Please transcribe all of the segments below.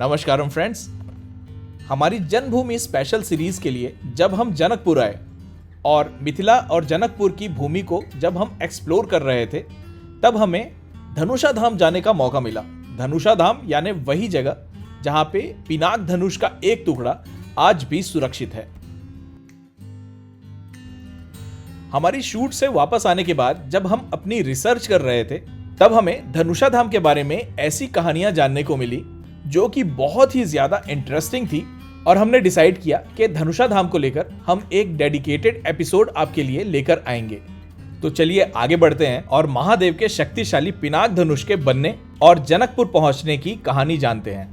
नमस्कारम friends. हमारी जन्मभूमि special series के लिए जब हम जनकपुर आए और मिथिला और जनकपुर की भूमि को जब हम एक्सप्लोर कर रहे थे, तब हमें धनुषा धाम जाने का मौका मिला। धनुषा धाम यानी वही जगह जहां पे पिनाक धनुष का एक टुकड़ा आज भी सुरक्षित है। हमारी शूट से वापस आने के बाद जब हम अपनी रिसर्च कर रहे थे, तब हमें धनुषा धाम के बारे में ऐसी कहानियां जानने को मिली जो कि बहुत ही ज्यादा इंटरेस्टिंग थी, और हमने डिसाइड किया कि धनुषा धाम को लेकर हम एक डेडिकेटेड एपिसोड आपके लिए लेकर आएंगे। तो चलिए आगे बढ़ते हैं और महादेव के शक्तिशाली पिनाक धनुष के बनने और जनकपुर पहुंचने की कहानी जानते हैं।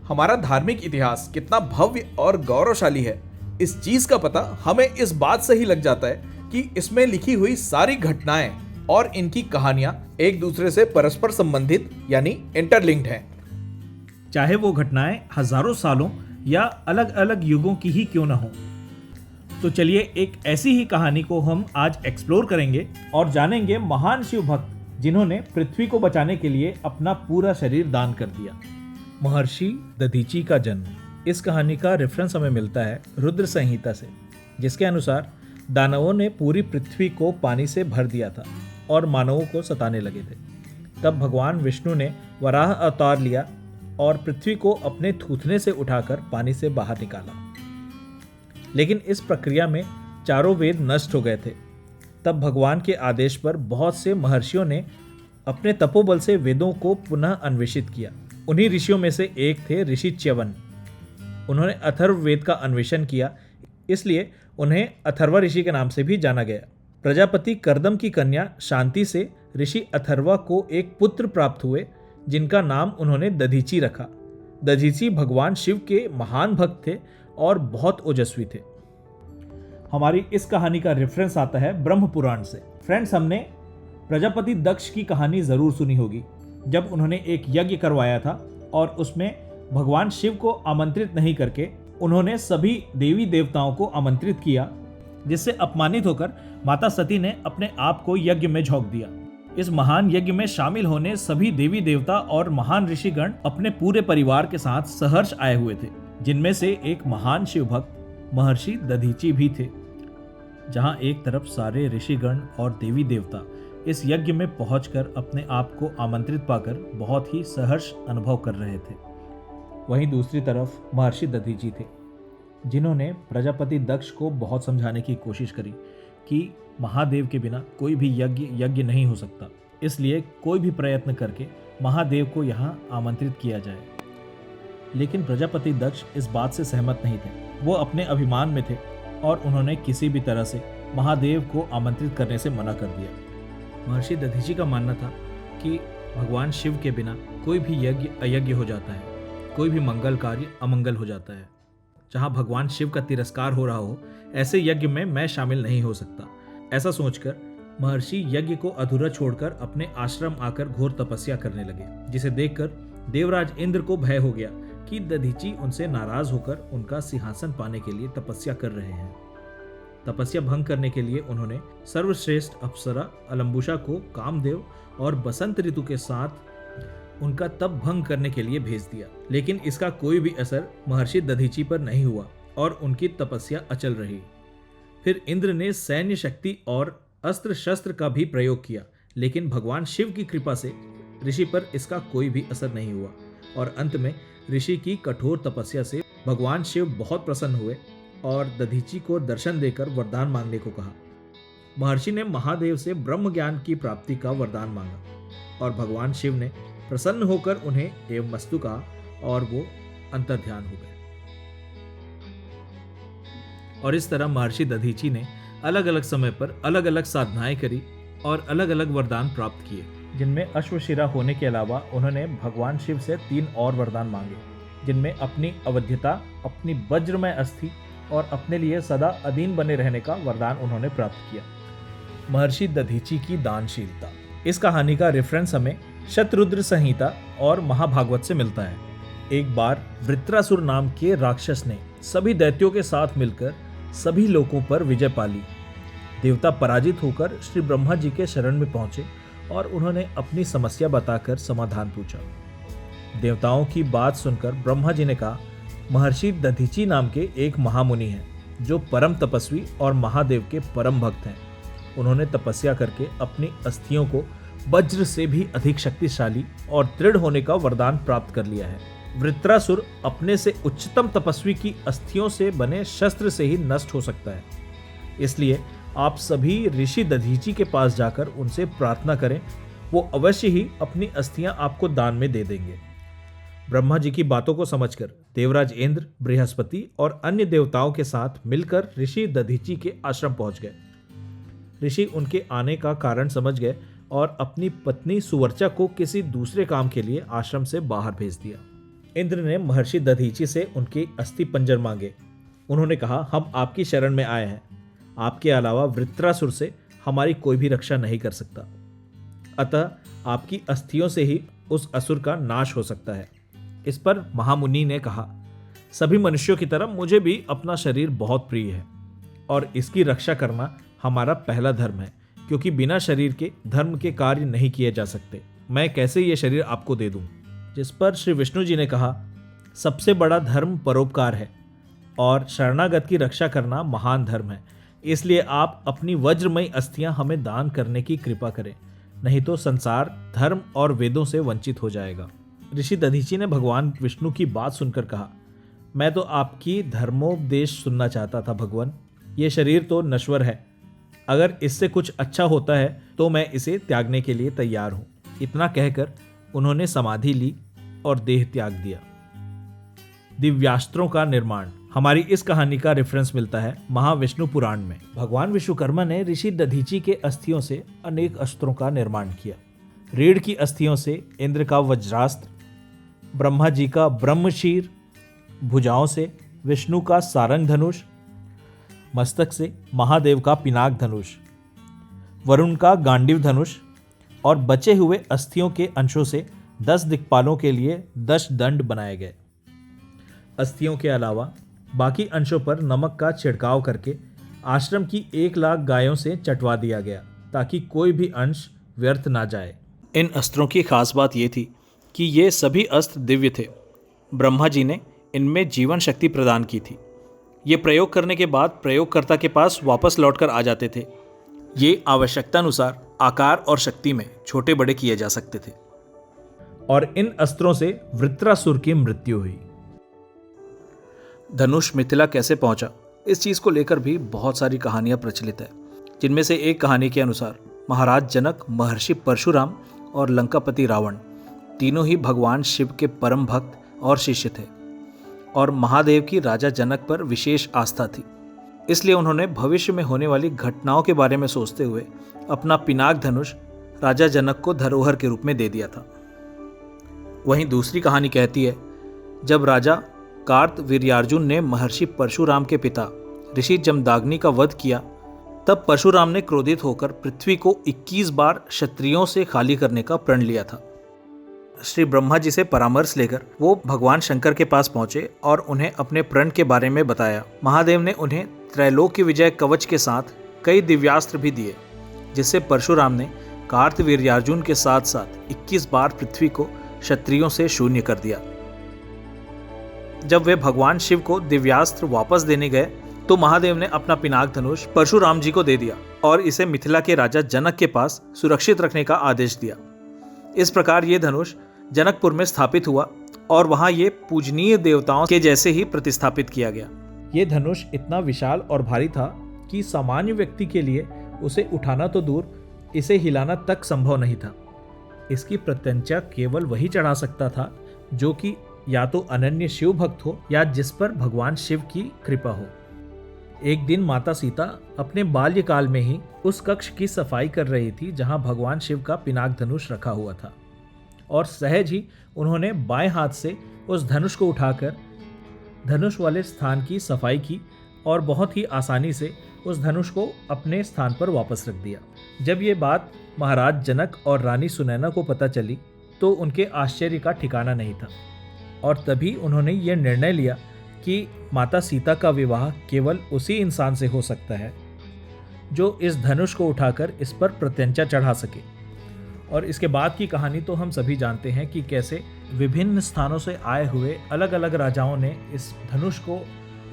हमारा धार्मिक इतिहास कितना भव्य और गौरवशाली है, इस चीज का पता हमें इस बात से ही लग जाता है कि इसमें लिखी हुई सारी घटनाएं और इनकी कहानियां एक दूसरे से परस्पर संबंधित यानी इंटरलिंक्ड हैं। चाहे वो घटनाएं हजारों सालों या अलग अलग युगों की ही क्यों न हो। तो चलिए एक ऐसी ही कहानी को हम आज एक्सप्लोर करेंगे और जानेंगे महान शिव भक्त जिन्होंने पृथ्वी को बचाने के लिए अपना पूरा शरीर दान कर दिया। महर्षि दधीची का जन्म। इस कहानी का रेफरेंस हमें मिलता है रुद्र संहिता से, जिसके अनुसार दानवों ने पूरी पृथ्वी को पानी से भर दिया था और मानवों को सताने लगे थे। तब भगवान विष्णु ने वराह अवतार लिया और पृथ्वी को अपने थूथने से उठाकर पानी से बाहर निकाला। लेकिन इस प्रक्रिया में चारों वेद नष्ट हो गए थे। तब भगवान के आदेश पर बहुत से महर्षियों ने अपने तपोबल से वेदों को पुनः अन्वेषित किया। उन्हीं ऋषियों में से एक थे ऋषि च्यवन। उन्होंने अथर्ववेद का अन्वेषण किया, इसलिए उन्हें अथर्वा ऋषि के नाम से भी जाना गया। प्रजापति कर्दम की कन्या शांति से ऋषि अथर्वा को एक पुत्र प्राप्त हुए, जिनका नाम उन्होंने दधीची रखा। दधीची भगवान शिव के महान भक्त थे और बहुत ओजस्वी थे। हमारी इस कहानी का रेफरेंस आता है ब्रह्म पुराण से। फ्रेंड्स, हमने प्रजापति दक्ष की कहानी जरूर सुनी होगी, जब उन्होंने एक यज्ञ करवाया था और उसमें भगवान शिव को आमंत्रित नहीं करके उन्होंने सभी देवी देवताओं को आमंत्रित किया, जिससे अपमानित होकर माता सती ने अपने आप को यज्ञ में झोंक दिया। इस महान यज्ञ में शामिल होने सभी देवी देवता और महान ऋषिगण अपने पूरे परिवार के साथ सहर्ष आए हुए थे, जिनमें से एक महान शिव भक्त महर्षि दधीची भी थे। जहां एक तरफ सारे ऋषिगण और देवी देवता इस यज्ञ में पहुंचकर अपने आप को आमंत्रित पाकर बहुत ही सहर्ष अनुभव कर रहे थे, वहीं दूसरी तरफ महर्षि दधीची थे, जिन्होंने प्रजापति दक्ष को बहुत समझाने की कोशिश करी कि महादेव के बिना कोई भी यज्ञ नहीं हो सकता, इसलिए कोई भी प्रयत्न करके महादेव को यहाँ आमंत्रित किया जाए। लेकिन प्रजापति दक्ष इस बात से सहमत नहीं थे। वो अपने अभिमान में थे और उन्होंने किसी भी तरह से महादेव को आमंत्रित करने से मना कर दिया। महर्षि दधीची का मानना था कि भगवान शिव के बिना कोई भी यज्ञ अयज्ञ हो जाता है, कोई भी मंगल कार्य अमंगल हो जाता है। जहां भगवान शिव का तिरस्कार हो रहा हो, ऐसे यज्ञ में मैं शामिल नहीं हो सकता। ऐसा सोचकर महर्षि यज्ञ को अधूरा छोड़कर अपने आश्रम आकर घोर तपस्या करने लगे, जिसे देखकर देवराज इंद्र को भय हो गया कि दधीची उनसे नाराज होकर उनका सिंहासन पाने के लिए तपस्या कर रहे हैं। तपस्या भंग करने के लिए उन्होंने सर्वश्रेष्ठ अप्सरा अलम्बुशा को कामदेव और बसंत ऋतु के साथ उनका तप भंग करने के लिए भेज दिया। लेकिन इसका कोई भी असर महर्षि दधीची पर नहीं हुआ और उनकी तपस्या अचल रही। फिर इंद्र ने सैन्य शक्ति और अस्त्र शस्त्र का भी प्रयोग किया, लेकिन भगवान शिव की कृपा से ऋषि पर इसका कोई भी असर नहीं हुआ और अंत में ऋषि की कठोर तपस्या से भगवान शिव बहुत प्रसन्न हुए और दधीची को दर्शन देकर वरदान मांगने को कहा। महर्षि ने महादेव से ब्रह्म ज्ञान की प्राप्ति का वरदान मांगा और भगवान शिव ने प्रसन्न होकर उन्हें एवं मस्तु कहा और वो अंतर्ध्यान हो गए। और इस तरह महर्षि दधीची ने अलग अलग समय पर अलग अलग साधनाएं करी और अलग अलग वरदान प्राप्त किए, जिनमें अश्वशिरा होने के अलावा उन्होंने भगवान शिव से 3 और वरदान मांगे, जिनमें अपनी अवध्यता, अपनी वज्रमय अस्थि और अपने लिए सदा अधीन बने रहने का वरदान उन्होंने प्राप्त किया। महर्षि दधीची की दानशीलता। इस कहानी का रेफरेंस हमें शतरुद्र संहिता और महाभागवत से मिलता है। एक बार वृत्रासुर नाम के राक्षस ने सभी दैत्यों के साथ मिलकर सभी लोगों पर विजय पाली। देवता पराजित होकर श्री ब्रह्मा जी के शरण में पहुंचे और उन्होंने अपनी समस्या बताकर समाधान पूछा। देवताओं की बात सुनकर ब्रह्मा जी ने कहा, महर्षि दधीची नाम के एक महामुनि हैं जो परम तपस्वी और महादेव के परम भक्त हैं। उन्होंने तपस्या करके अपनी अस्थियों को वज्र से भी अधिक शक्तिशाली और दृढ़ होने का वरदान प्राप्त कर लिया है। वृत्रासुर अपने से उच्चतम तपस्वी की अस्थियों से बने शस्त्र से ही नष्ट हो सकता है। इसलिए आप सभी ऋषि दधीची के पास जाकर उनसे प्रार्थना करें, वो अवश्य ही अपनी अस्थियां आपको दान में दे देंगे। ब्रह्मा जी की बातों को समझकर देवराज इंद्र, बृहस्पति और अन्य देवताओं के साथ मिलकर ऋषि दधीची के आश्रम पहुंच गए। ऋषि उनके आने का कारण समझ गए और अपनी पत्नी सुवर्चा को किसी दूसरे काम के लिए आश्रम से बाहर भेज दिया। इंद्र ने महर्षि दधीची से उनके अस्थि पंजर मांगे। उन्होंने कहा, हम आपकी शरण में आए हैं। आपके अलावा वृत्रासुर से हमारी कोई भी रक्षा नहीं कर सकता, अतः आपकी अस्थियों से ही उस असुर का नाश हो सकता है। इस पर महामुनि ने कहा, सभी मनुष्यों की तरह मुझे भी अपना शरीर बहुत प्रिय है और इसकी रक्षा करना हमारा पहला धर्म है, क्योंकि बिना शरीर के धर्म के कार्य नहीं किए जा सकते। मैं कैसे ये शरीर आपको दे दूं? जिस पर श्री विष्णु जी ने कहा, सबसे बड़ा धर्म परोपकार है और शरणागत की रक्षा करना महान धर्म है। इसलिए आप अपनी वज्रमयी अस्थियां हमें दान करने की कृपा करें, नहीं तो संसार धर्म और वेदों से वंचित हो जाएगा। ऋषि दधीची ने भगवान विष्णु की बात सुनकर कहा, मैं तो आपकी धर्मोपदेश सुनना चाहता था भगवान। ये शरीर तो नश्वर है, अगर इससे कुछ अच्छा होता है तो मैं इसे त्यागने के लिए तैयार हूं। इतना कहकर उन्होंने समाधि ली और देह त्याग दिया। दिव्यास्त्रों का निर्माण। हमारी इस कहानी का रेफरेंस मिलता है महाविष्णु पुराण में। भगवान विश्वकर्मा ने ऋषि दधीची के अस्थियों से अनेक अस्त्रों का निर्माण किया। रीढ़ की अस्थियों से इंद्र का वज्रास्त्र, ब्रह्मा जी का ब्रह्मशीर, भुजाओं से विष्णु का सारंग धनुष, मस्तक से महादेव का पिनाक धनुष, वरुण का गांडीव धनुष और बचे हुए अस्थियों के अंशों से 10 दिक्पालों के लिए 10 दंड बनाए गए। अस्थियों के अलावा बाकी अंशों पर नमक का छिड़काव करके आश्रम की 1 लाख गायों से चटवा दिया गया, ताकि कोई भी अंश व्यर्थ ना जाए। इन अस्त्रों की खास बात ये थी कि ये सभी अस्त्र दिव्य थे। ब्रह्मा जी ने इनमें जीवन शक्ति प्रदान की थी। ये प्रयोग करने के बाद प्रयोगकर्ता के पास वापस लौटकर आ जाते थे। ये आवश्यकतानुसार आकार और शक्ति में छोटे बड़े किए जा सकते थे। और इन अस्त्रों से वृत्रासुर की मृत्यु हुई। धनुष मिथिला कैसे पहुंचा, इस चीज को लेकर भी बहुत सारी कहानियां प्रचलित है, जिनमें से एक कहानी के अनुसार महाराज जनक, महर्षि परशुराम और लंकापति रावण तीनों ही भगवान शिव के परम भक्त और शिष्य थे और महादेव की राजा जनक पर विशेष आस्था थी। इसलिए उन्होंने भविष्य में होने वाली घटनाओं के बारे में सोचते हुए अपना पिनाक धनुष राजा जनक को धरोहर के रूप में दे दिया था। वहीं दूसरी कहानी कहती है, जब राजा कार्तवीर्यार्जुन ने महर्षि परशुराम के पिता ऋषि जमदाग्नि का वध किया, तब परशुराम ने क्रोधित होकर पृथ्वी को 21 बार क्षत्रियों से खाली करने का प्रण लिया था। श्री ब्रह्मा जी से परामर्श लेकर वो भगवान शंकर के पास पहुंचे और उन्हें अपने प्रण के बारे में बताया। महादेव ने उन्हें त्रैलोक्य विजय कवच के साथ कई दिव्यास्त्र भी दिए, जिससे परशुराम ने कार्तवीर्यार्जुन के साथ साथ 21 बार पृथ्वी को क्षत्रियों से शून्य कर दिया। जब वे भगवान शिव को दिव्यास्त्र वापस देने गए तो महादेव ने अपना पिनाक धनुष परशुराम जी को दे दिया और इसे मिथिला के राजा जनक के पास सुरक्षित रखने का आदेश दिया। इस प्रकार ये धनुष जनकपुर में स्थापित हुआ और वहां ये पूजनीय देवताओं के जैसे ही प्रतिस्थापित किया गया। ये धनुष इतना विशाल और भारी था कि सामान्य व्यक्ति के लिए उसे उठाना तो दूर, इसे हिलाना तक संभव नहीं था। इसकी प्रत्यंचा केवल वही चढ़ा सकता था जो कि या तो अनन्य शिव भक्त हो या जिस पर भगवान शिव की कृपा हो। एक दिन माता सीता अपने बाल्यकाल में ही उस कक्ष की सफाई कर रही थी जहां भगवान शिव का पिनाक धनुष रखा हुआ था, और सहज ही उन्होंने बाएं हाथ से उस धनुष को उठाकर धनुष वाले स्थान की सफाई की और बहुत ही आसानी से उस धनुष को अपने स्थान पर वापस रख दिया। जब ये बात महाराज जनक और रानी सुनैना को पता चली तो उनके आश्चर्य का ठिकाना नहीं था, और तभी उन्होंने ये निर्णय लिया कि माता सीता का विवाह केवल उसी इंसान से हो सकता है जो इस धनुष को उठाकर इस पर प्रत्यंचा चढ़ा सके। और इसके बाद की कहानी तो हम सभी जानते हैं कि कैसे विभिन्न स्थानों से आए हुए अलग अलग राजाओं ने इस धनुष को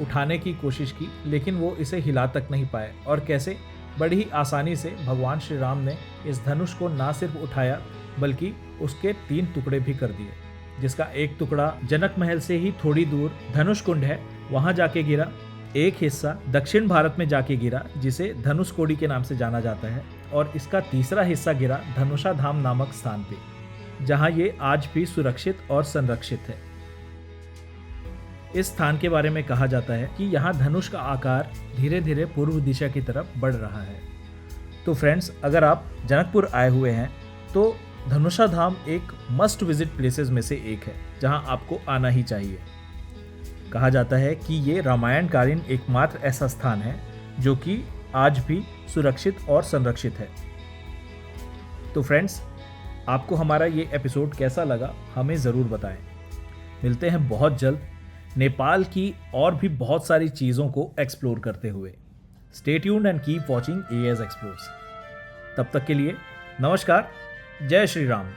उठाने की कोशिश की, लेकिन वो इसे हिला तक नहीं पाए, और कैसे बड़ी ही आसानी से भगवान श्री राम ने इस धनुष को ना सिर्फ उठाया बल्कि उसके 3 टुकड़े भी कर दिए, जिसका एक टुकड़ा जनक महल से ही थोड़ी दूर धनुष कुंड है वहां जाके गिरा, एक हिस्सा दक्षिण भारत में जाके गिरा जिसे धनुषकोडी के नाम से जाना जाता है, और इसका तीसरा हिस्सा गिरा धनुषा धाम नामक स्थान पे, जहां ये आज भी सुरक्षित और संरक्षित है। इस स्थान के बारे में कहा जाता है कि यहाँ धनुष का आकार धीरे धीरे पूर्व दिशा की तरफ बढ़ रहा है। तो फ्रेंड्स, अगर आप जनकपुर आए हुए हैं तो धनुषा धाम एक मस्ट विजिट प्लेसेस में से एक है जहां आपको आना ही चाहिए। कहा जाता है कि ये रामायणकालीन एकमात्र ऐसा स्थान है जो कि आज भी सुरक्षित और संरक्षित है। तो फ्रेंड्स, आपको हमारा ये एपिसोड कैसा लगा हमें ज़रूर बताएं। मिलते हैं बहुत जल्द नेपाल की और भी बहुत सारी चीज़ों को एक्सप्लोर करते हुए। Stay tuned and keep watching AS explores. तब तक के लिए नमस्कार, जय श्री राम।